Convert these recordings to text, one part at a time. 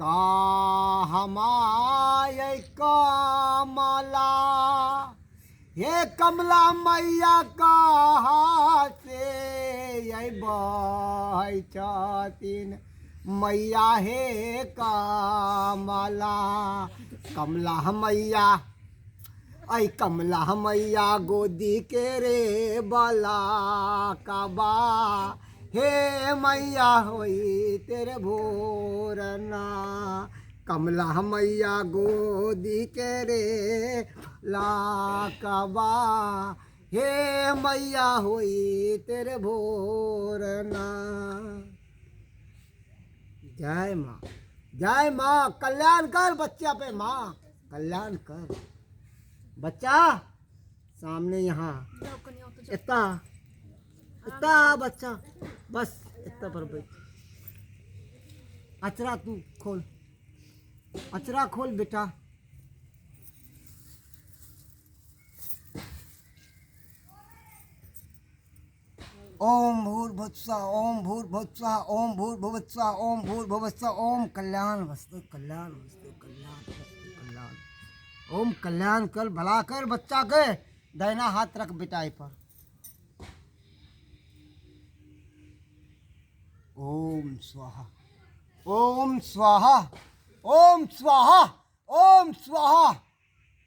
का हमाय कमला हे कमला मैया कहाँ से बहै छथिन मैया हे कमला कमला मैया ऐ कमला मैया गोदी के रे बला कबा हे मैया होई तेरे भोरना कमला मैया गोदी के रे लाकबा हे मैया होई तेरे भोरना। जय माँ कल्याण कर बच्चा पे माँ कल्याण कर बच्चा सामने यहाँ इतना इतना बच्चा बस इतना पर बैठ अचरा तू खोल अचरा खोल बेटा ओम भूर्भुवस्सुः ओम भूर्भुवस्सुः ओम भूर्भुवस्सुः ओम भूर्भुवस्सुः ओम कल्याण वस्तु कल्याण ओम कल्याण कर भला कर बच्चा के दाहिना हाथ रख बेटाई पर ओम स्वाहा ओम स्वाहा ओम स्वाहा ओम स्वाहा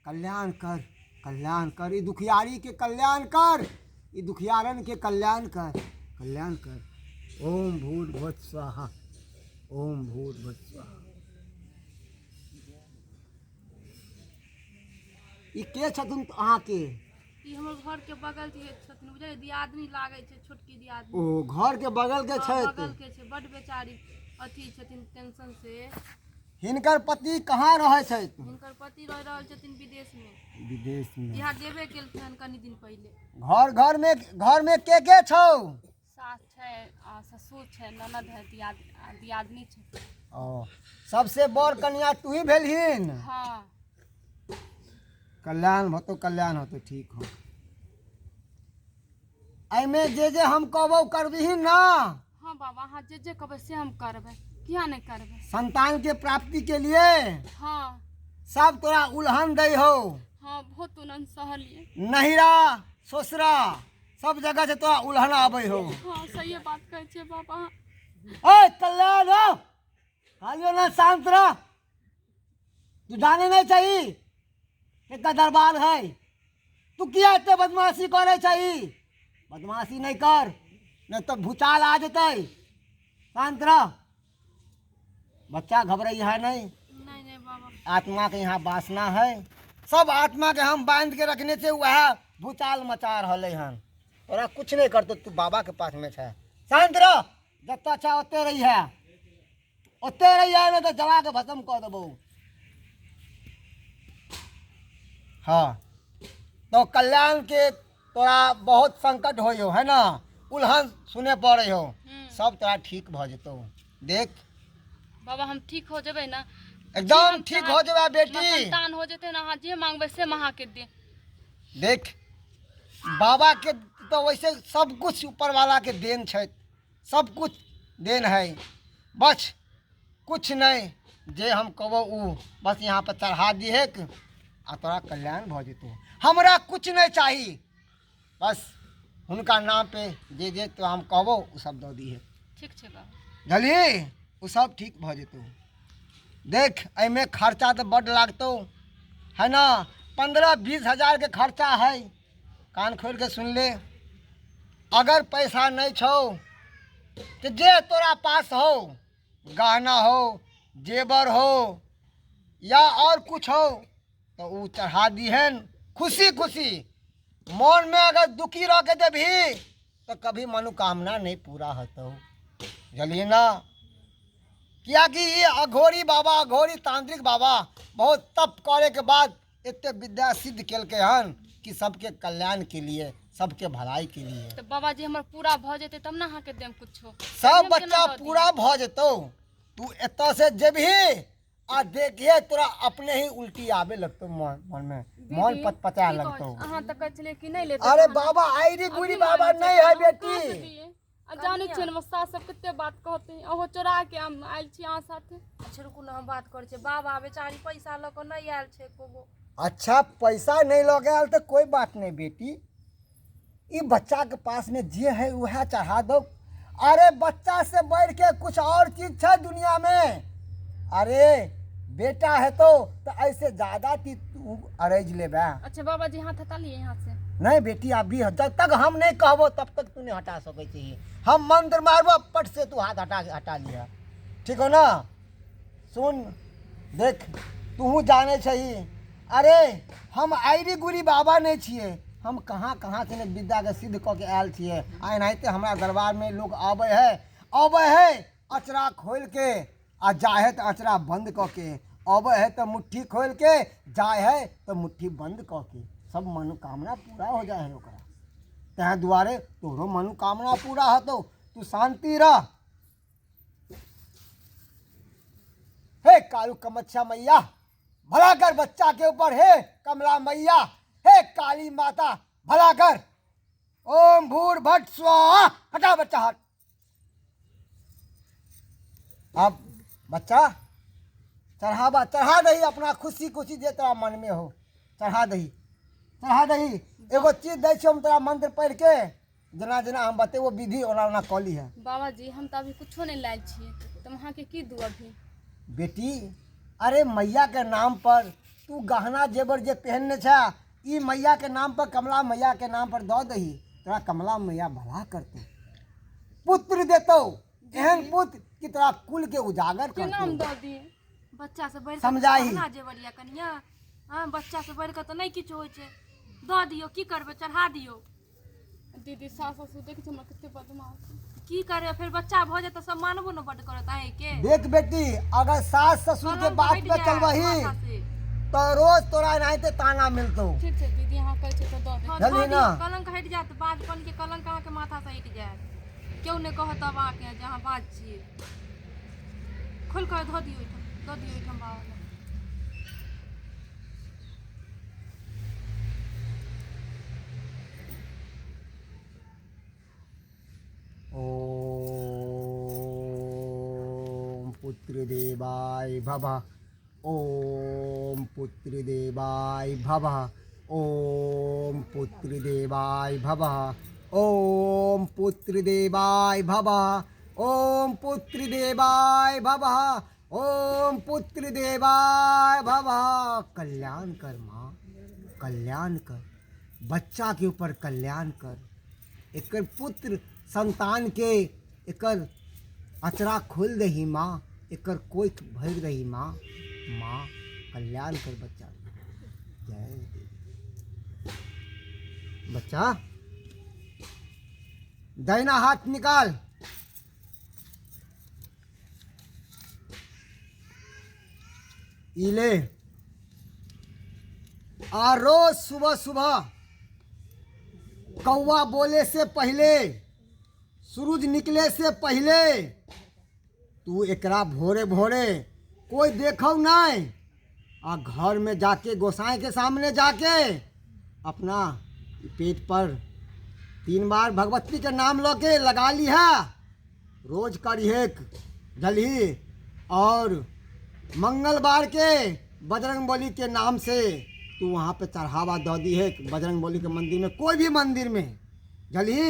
कल्याण कर ये दुखियारी के कल्याण कर ये दुखियारन के कल्याण कर ओम भूर्भुवस्सुः स्वाहा ओम भूर्भुवस्सुः स्वाहा। ई के छथुन अहाँ के ई हमर घर के बगल के छथिन बुझे दियादनी लागे छै छोटकी दियादनी ओ घर के बगल के छै बगल के छै बड बेचारी अथी छथिन टेंशन से हिनकर पति कहाँ रहे छथि हिनकर पति रह रहल छथिन विदेश में यहाँ जेबे केलखिन कनी दिन पहले घर में के छौ सास छै आ ससुर छै ननद है दियादनी छै ओ सबसे बड़ कन्या तू ही भेलहिन हाँ कल्याण हो तो ठीक हो एमे जे हम कहबो करबिही ना। हाँ बाबा, हाँ जे कहबै से हम करबै, किया नहीं करबै। संतान के प्राप्ति के लिए हाँ सब तोरा उल्हन दे हो। हाँ, बहुत उन्नत सहलिए। नहिरा ससुरा सब जगह से तोरा उल्हन आबे हो। हाँ सही बात कहै छे बाबा। ओए कल्याण हो, खालियो ना शांत रह। तू जाने नहीं चाहिए कितना दरबार है। तू किया इतने बदमाशी करे चाहिए। बदमाशी नहीं कर, नहीं तो भूचाल आ जते। शांत रह। बच्चा घबराई है नहीं। नहीं नहीं बाबा। आत्मा के यहाँ वासना है, सब आत्मा के हम बांध के रखने से वह भूचाल मचा रहे हन। तोरा कुछ नहीं करते, तू बाबा के पास में है। शांत रह, जब अच्छा ओते रही है, ओते रही है, नहीं तो जला के भस्म कर देबो। हाँ, तो कल्याण के तोरा बहुत संकट हो है ना, उल्हन सुने पड़े हो, सब तोरा ठीक भ जतो। देख बाबा, हम ठीक हो जबे ना, एकदम ठीक हो जाए बेटी। संतान हो जते ना, हाँ जे मांगबे से महा के दे। देख बाबा के तो वैसे सब कुछ ऊपर वाला के देन है, सब कुछ देन है। बस कुछ नहीं, जे हम कहबो उ बस यहाँ पर चढ़ा दिए आ तोरा कल्याण भ जेतो। हमरा कुछ नहीं चाहिए, बस उनका नाम पे जे तो हम कहबो उ सब दे दिए। ठीक छे बाबा। जलिए उ सब ठीक भ जेतो। देख एमे खर्चा तो बड़ लागतो है ना, 15-20 हजार के खर्चा है। कान खोल के सुन ले। अगर पैसा नहीं छो तो जे तोरा पास हो, गहना हो, जेवर हो या और कुछ हो, तो वो चढ़ा दीहन खुशी खुशी। मन में अगर दुखी रह के देभी तो कभी मनोकामना नहीं पूरा होता। जलिए ना, क्या कि ये अघोरी बाबा, अघोरी तांत्रिक बाबा बहुत तप करे के बाद इतने विद्या सिद्ध केल के हन कि सबके कल्याण के लिए, सबके भलाई के लिए। तो बाबा जी हमर पूरा भ जेते तब ना, हाँ के देम कुछो। सब बच्चा पूरा भ जेतो। तू एत से जेबही आ देखिए तोरा अपने ही उल्टी आवे लगतो, मन में मन पचपचा लगतो। अहाँ तो कहै छलिए कि नहीं लेते। अरे बाबा आईरी गुरी बाबा नहीं है बेटी। जाने छियै ने सास सब कते बात कहते हैं, ओहो चोरा के हम आइल छी अहाँ साथे। अच्छा रुकू ना, हम बात करे छे। बाबा बेचारी पैसा ल के नहीं आयल छे कोगो। अच्छा पैसा नहीं लगे आल तो कोई बात नहीं बेटी, ये बच्चा के पास में जे है वह चढ़ा दो। अरे बच्चा से बढ़ के कुछ और चीज है दुनिया में। अरे बेटा है तो ऐसे ज्यादा तू अरेज ले बा। अच्छा बाबा जी हाथ हटा लिए यहाँ से। नहीं बेटी अभी जब तक हम नहीं कहबो तब तक तू नहीं हटा सके चाहिए। हम मंत्र मारबो पट से तू हाथ हटा लिया, ठीक हो ना। सुन देख, तू जाने चाहिए। अरे हम आईरी गुरी बाबा नहीं छिए, हम कहाँ कहाँ से विद्या के सिद्ध कऽ के आयल छिए। आइ नाहिते हमारा दरबार में लोग आबे है अचरा खोल के आ जाए है तो अचरा बंद कऽ के, आबे है तो मुट्ठी खोल के, जाए है तो मुट्ठी बंद कऽ के। सब मनोकामना पूरा हो जाए है ओकरा। तैं दुआरे तोरो मनोकामना पूरा होतो। तू शांति रह। हे कालू कमच्छा मैया भला कर बच्चा के ऊपर। हे कमला मैया, हे काली माता भला कर। ओम भूर भट स्वाहा। हटा बच्चा हाथ। अब बच्चा चढ़ावा चढ़ा दही, अपना खुशी खुशी जे तेरा मन में हो चढ़ा दही, चढ़ा दही। एगो चीज दै छी हम तोरा मंत्र पढ़ के, जना जना हम बतेबो विधि ओना ओना कली है। बाबा जी हम तो अभी कुछो नहीं लायल छिए, तो वहाँ के की दू अभी। बेटी अरे मैया के नाम पर तू गहना जेवर जे पहनने छा, ई मैया के नाम पर, कमला मैया के नाम पर दो दही। तोरा कमला मैया भला करते, पुत्र देतो, एहन पुत्र कि तोरा कुल के उजागर के नाम करते। दो दिए। बच्चा से बढ़ समझाही। ना जेवरिया कनिया। हाँ बच्चा से बढ़ के तो नहीं किछो होय छे। दो दियो, की करबे, चढ़ा दियो। दीदी सास ससुर देखे छ हमरा कते बदमाश है। की करे, फिर बच्चा भ जाए तो सब मानबो न बड करत है के। देख बेटी अगर सास ससुर के बात पे चलबही तो रोज तोरा नाहिते ताना मिलतो। ठीक है दीदी यहाँ कहै छै तो दो दे। जल्दी ना। कलंक हट जात, बाजपन के कलंक अहाँ के माथा से हट जाए। क्यों ने कहत अब आके जहाँ बात छिए खोल कर धो दियो, दो दियो इठम बाबा। पुत्रदेवाय भवः ओम पुत्रदेवाय भवः ओम पुत्रदेवाय भवः ओम पुत्रदेवाय भवः ओम पुत्रदेवाय भवः ओम पुत्रदेवाय भवः। कल्याण कर माँ, कल्याण कर, बच्चा के ऊपर कल्याण कर, एकर पुत्र संतान के एकर अचरा खोल दही माँ, एकर कोई भर दही माँ। माँ कल्याण कर बच्चा। जय देवी। बच्चा दाहिना हाथ निकाल। इले आ रोज सुबह सुबह कौवा बोले से पहले, सूरज निकले से पहले तू एकरा भोरे भोरे कोई देखो नहीं, आ घर में जाके गोसाई के सामने जाके अपना पेट पर 3 बार भगवती के नाम लो के लगा लिया। रोज करिए जल्दी, और मंगलवार के बजरंगबली के नाम से तू वहाँ पे चढ़ावा दो दी है बजरंगबली के मंदिर में, कोई भी मंदिर में जल्दी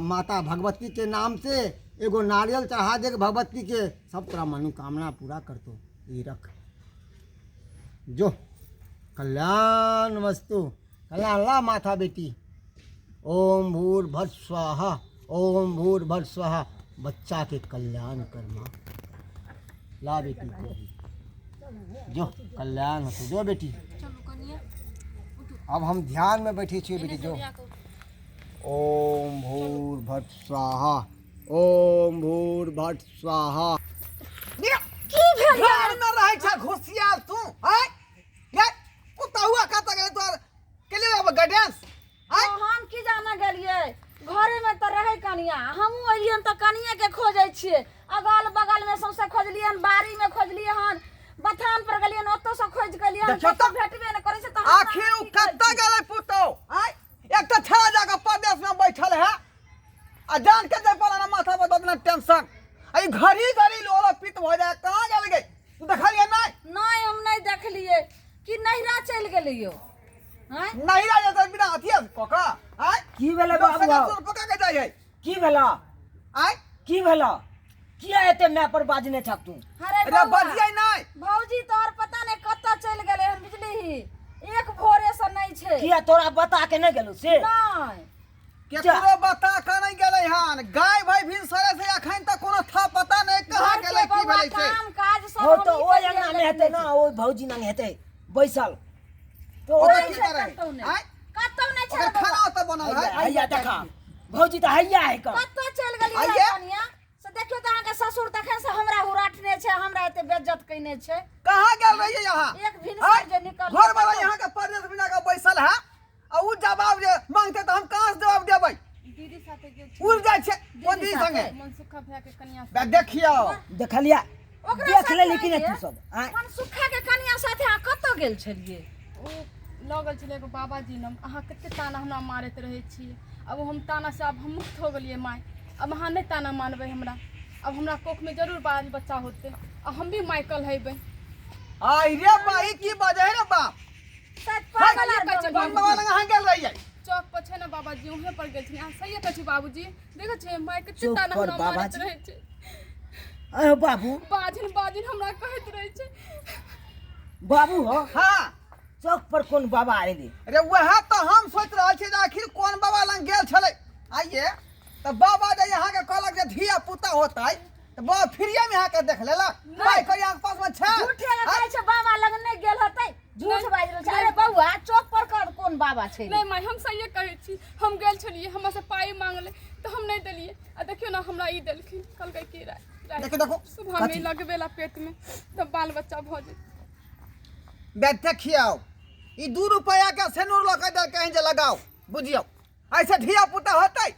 माता भगवती के नाम से एगो नारियल चढ़ा दे भगवती के, सब तेरा मनोकामना पूरा कर दो। ये रख जो कल्याण वस्तु कल्याण ला माथा बेटी। ओम भूर्भुवः स्वाहा ओम भूर्भुवः स्वाहा। बच्चा के कल्याण कर माँ। ला बेटी को भी जो कल्याण हो जो बेटी। चलो कनिया उठो। अब हम ध्यान में बैठे छे बेटी जो। ओम भूर्भुवः स्वाहा ओम भूर्भुवः स्वाहा। की भेल घर में रहे छा घुसियाल तू हैं? ये कुत्ता हुआ खाता गए तो के लिए अब गाइडेंस हैं? हम की जाना गेलिए घरे में तो रहे कनिया, हमहू अलियन तो कनिया के खोजे छिए। अगल बगल में सौसे खोजलियन, बारी में खोजलियन, बथान पर गलियन, ओतो से खोज गलियन, देखियो तो भेटबे न करे से तो आखिर उ कत्ता गले पुतो हैं? एक तो छड़ा जाकर परदेश में बैठल है आ जान के दे पड़ा ना माथा पर दतना टेंशन। आई घड़ी घड़ी लोला पित हो जाए। कहां गेल गई तू देखलिए नहीं? नहीं हम नहीं देखलिए कि नहिरा चल गेलियो हैं। नहीं रह जाता बिना हथिया कोका हैं? की भेलै बाबू पका के जाए की भेला हैं? की भेला किया एते मैं पर बाजने छक तू अरे बजिए नहीं भौजी तोर पता नहीं कत्ता चल गेले हम बुझली ही, एक भोरे से नहीं छे। किया तोरा बता के नहीं गेलू से नहीं केकरो बता का नहीं गेलै हन। गाय भाई भी सरे से अखन तक कोनो था पता नहीं कहां घर गेलै के की बउआ भेलै से। काम काज सब हो तो हमही ओ करिए अंगना में लेकिन हेते ना ओ भौजी नंग हेते बैसल तो ओ ओ तो की करे कतौ नहीं। हैं? कत्तो नहीं ओकर छे खाना तो बनल है। हैया देखा भौजी तो हैया है का कत्तो चल गेली आइये। कनिया से देखियो त अहाँ के ससुर तखन से हमरा हुराटने छे, हमरा एते बेइज्जत कइने छे। कहां गेल रहिए यहां? एक भिनसर जे निकल घर में यहां के परदेश बिना का बैसल है आ उ जवाब जे मांगते तो हम कहां से जवाब देबै? दीदी साथे गेल छी। उड़ जाय छे कोन दी संगे। मनसुखा भैया के कन्या बे देखियो देखलिया ओकरा देख साथे ले लेकिन आइये। तू सब हैं? मन सुखा के कनिया साथे आ कत्तो गेल छलिए? ओ लगल छलै एगो बाबाजी नाम। अहाँ कते ताना हमरा मारैत रहै छियै। अब हम ताना से अब हम मुक्त हो गेलियै माय। अब अहाँ नहीं ताना मानबै हमरा। अब हमरा कोख में जरूर बाल बच्चा होते आ हम भी माइकल हेबै। आई रे बाई की बजे रे बाप। सच हाय पागल कहै छै बन बाबा लंग अहाँ गेल रहिए। चौक पर छै ना बाबाजी, उहे पर गेल छी। अहाँ सही कहै छी बाबूजी। देखै छियै माय कते चौक ताना पर हमरा मारैत बाबाजी? रहै छै। अरे बाबू बाजिन बाजिन हमरा कहैत रहै छै। बाबू हो हां चौक पर कौन बाबा आइले अरे वह तो हम सोच रहल छी जे आखिर कोन बाबा लंग गेल छलै। आइए तो बाबा जे यहाँ के कहलक जे धिया पुता होतै तो बाबा फ्रीए में यहाँ के देख लेलक। भाई कोई यहाँ के पास में छै? झूठे के कहै छै बाबा लग नहीं गेल हतै, झूठ बाजि रहल छै। अरे बौआ चौक पर कोन बाबा छै? नहीं माय हम सही कहै छी। हम गेल छलिए, हमरा से पाई मांगले तो हम नहीं देलिए। आ देखियो ना हमरा ई देलखिन, कहलकै की देखो देखो सुबह में लगबेला पेट में तब बाल बच्चा भ जेतै। बे देखियो ई 2 रुपया के सेनुर ल के दे कहीं जे लगाओ बुझियो ऐसे धिया पुता होतै।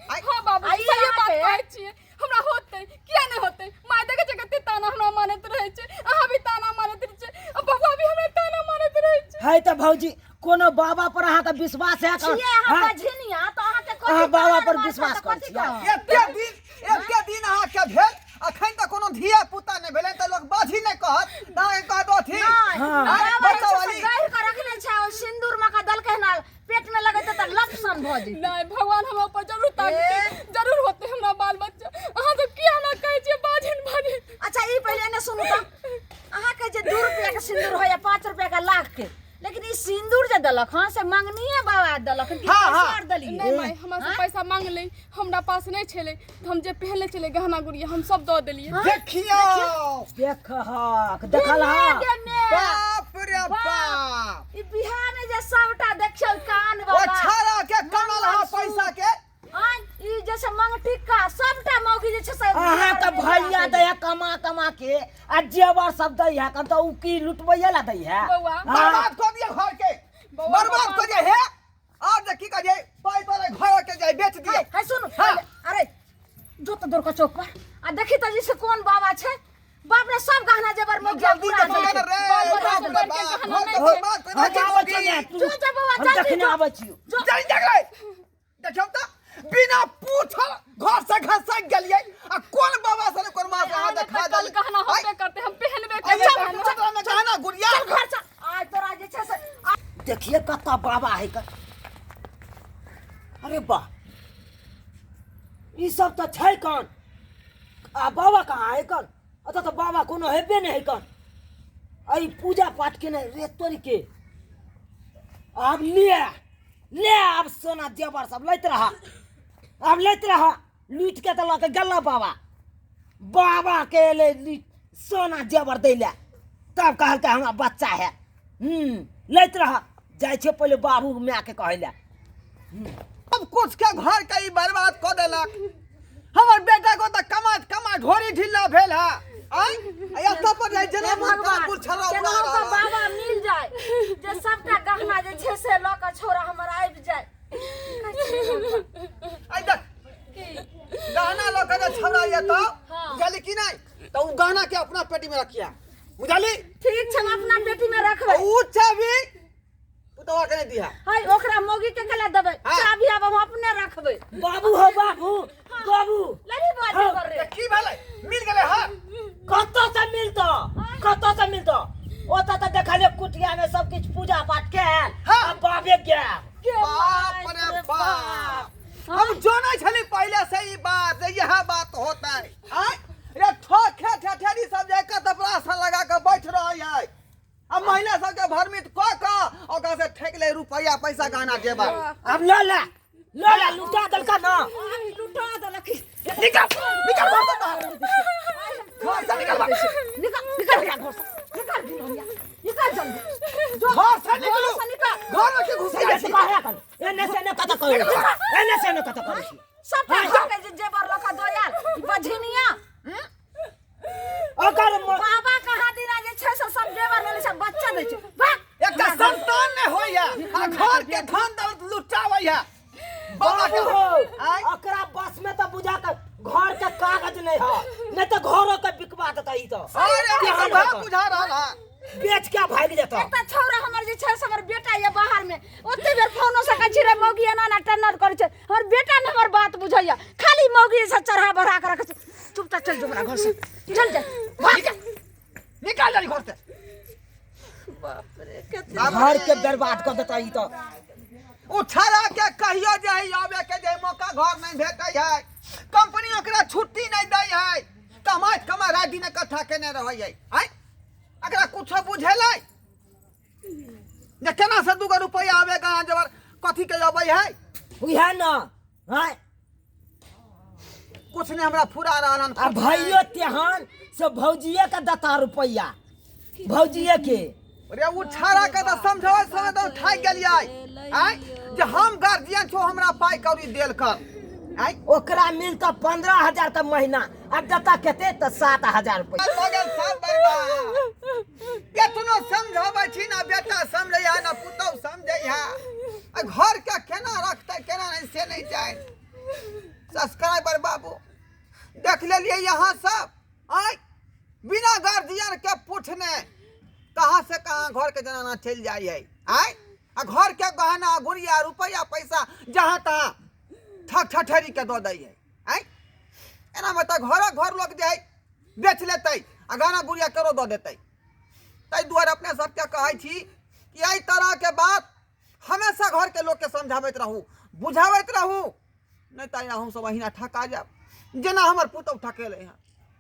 हां बाबू आइए सही यहाँ बात पे। कहै छियै। हमरा होतै किया नहीं होतै? माय देखे छै कते ताना हमरा मारैत रहै छै। अहाँ भी ताना मारैत रहै छै आ बबुआ भी हमरा ताना मारैत रहै छै। है त भौजी कोनो बाबा पर अहाँ का विश्वास है का छिए अहाँ बझनिया तो अहाँ के अहाँ बाबा पर विश्वास कर छियै? एते दिन अहाँ के भेल अखन तक कोनो धिया पुता नहीं भेलै त लोग बाजी नहीं कहत ना कह दो थी बच्चा वाली गहिर के रखने छै और सिंदूर में का दल के ना पेट में लगे त लक्षण भ जी नहीं भगवान हमरा ऊपर जरूर ताकत जरूर होते हमरा बाल बच्चा अहाँ तो किया ना कहै छियै बाजिन बाजिन। अच्छा ई पहले ने सुनू त अहाँ के जे 2 रुपया के सिंदूर हो या 5 रुपया का लाख के लेकिन ई सिंदूर जे दलक हां से मंगनीए बाबा दलक कि पैसा दलिए नहीं माई हमरा से पैसा मांग ले हमरा पास नहीं छले तो हम जे पहले चले गहना गुड़िया हम सब दे देलिए। देखियो देख देखल हा बाप रे बाप ई बिहार में जे सबटा देखियो कान ओ बाबा छाड़ा के कमल हा पैसा के हां ई जैसे मंग टिक्का सबटा मौगी जे छै से अहाँ त भैया दै कमा कमा के आ जेवर सब दै है कन त उ की लुटबैया ला दै है बउआ बर्बाद कर दिया घर के बर्बाद कर दिया है और जे की कहे पाई तोरे घर के जाय बेच दिए। है सुन अरे जो तो दूर का चौक पर आ देखी त जिसे कौन बाबा छै बाप रे सब गहना जेवर मौगी जल्दी पूरा तो दे रे बाल बच्चा बाप रे के गहना बाप नहीं घर हम के आबै बात छी कर ने जो हम देखने आबै छी जाई जगह देखियो त बिना पूछल घर से घसक गेलिए आ कोन बाबा से कोन मां से हाथ खा कल गहना होबे करते हम पहनबे करते अच्छा गहना। चल में गहना गुड़िया घर से आज तोरा जे छै से देखिए कत्ता बाबा है कर अरे वाह ई सब त छै कन आ बाबा कहाँ है कन अत तो बाबा कोनो हेबे नहीं है कन आई पूजा पाठ के नहीं रे तोरी के अब ले अब सोना जेवर सब लैत रहा अब लैत रहा लूट के तो लके गल्ला बाबा के ले सोना जेवर दै ले तब कहल के हमरा बच्चा है लैत रहा जाय छे पहले बाबू माय के कहै ले अब कुछ के घर के ई बर्बाद कर देलक हमर बेटा को त कमा ढोरी ढिल्ला भेल है आई या पर नहीं जना भगवान कुल छरा केना उड़ा ओकर बाबा मिल जाए जे सबटा गहना जे छै से ल के छोरा हमर आबि जाए आई देख गहना लो के छरा ये तो बुझली कि नहीं तो उ गहना के अपना पेटी में रखिया बुझली ठीक छै हम अपना पेटी में रखबै उ चाबी तो के नहीं दिया हाय ओकरा मौगी के कला देबै चाबी अब हम अपने रखबै बाबू हो बाबू बाबू लड़ी बात कर रे की भेलै मिल गेलै हां कत्तो से मिलतो ओता त देखले कुटिया में सब कुछ पूजा पाठ के अब बाबे के बाप रे बाप हम जानै छली पहले से ई बात यह बात होता है आई रे ठोखे ठेठेरी सब जाके तपरा सा लगा के बैठ रही है अब महिला सब के भरमित क ओकरा से ठेक ले रुपया पैसा गहना जेबा अब ला लुटा दल का ना लुटा देलक निकल घर से बाहर घर से निकल बाहर निकल जल्दी घर से निकलो घर में के घुस ये जाई बाहर कर एने से ने कत कर सब के जेवर लका दोयाल बझनिया ओकर बाबा कहा दिना जे छै से सब जेवर ले सब बच्चा दै छै भाग एक संतान ने होया आ घर के धन दौलत लुटावैया बाबा के आई ओकरा बस में तो बुझा कर घर के कागज नहीं है नहीं तो घरों के बिकवा देता ई तो अरे हमरा बुझा रहला बेच के भाग जेता एकटा छौरा हमर जे छै से हमर बेटा ये बाहर में ओते बेर फोनो से कहै छै रे मौगी एना ना टन्नर करै छै हमर बेटा ने हमर बात बुझैया खाली मौगी से चढ़ा बढ़ा के रखै छै चुपचाप चल जो हमरा घर से चल जा भाग निकाल जाली घर से बाप रे केते घर के बर्बाद कर देता ई तो उछारा के कहियो जे आवे के जे मौका घर नहीं भेटै है कंपनी ओकरा छुट्टी नहीं दै है कमा रात दिन कथा केने रहै है आई अकरा कुछो बुझेलै जे केना से 2 रुपया आवे गहना जेवर कथी के अबै है उहे ना हां कुछ ने हमरा फुरा रहलन आ भाइयो तेहन से भौजिए का दता रुपया भौजिए के रे उछारा के त समझावे समय तो ठाक गेलियै आई जे हम गार्जियन छो हमरा पाई कौड़ी देल कर आई ओकरा मिलता 15,000 तक महीना आ दता केते त 7,000 रुपया लगल सब बर्बाद केतनो समझाबै छी ना बेटा समझैया ना पुतौ समझैया आ घर के केना रखतै केना नहीं से नहीं जाय सब्सक्राइबर बाबू देख लेलिए यहाँ सब आई बिना गार्जियन के पूछने कहाँ से कहाँ घर के जनाना चल जाई है आई आ घर के गहना गुड़िया रुपया पैसा जहाँ तहाँ ठक ठठरी के दो दै है आई एना में तो घर लोग जाए बेच लेतै आ गाना गुड़िया करो दऽ देतै। ताहि दुआरे अपने सबके कहै छी कि एहि तरह के बात हमेशा घर के लोग के समझाबैत रहू, बुझाबैत रहू, नहीं तो हम सब अहिना ठका जाब जेना हमर पुतौह ठकेले हैं।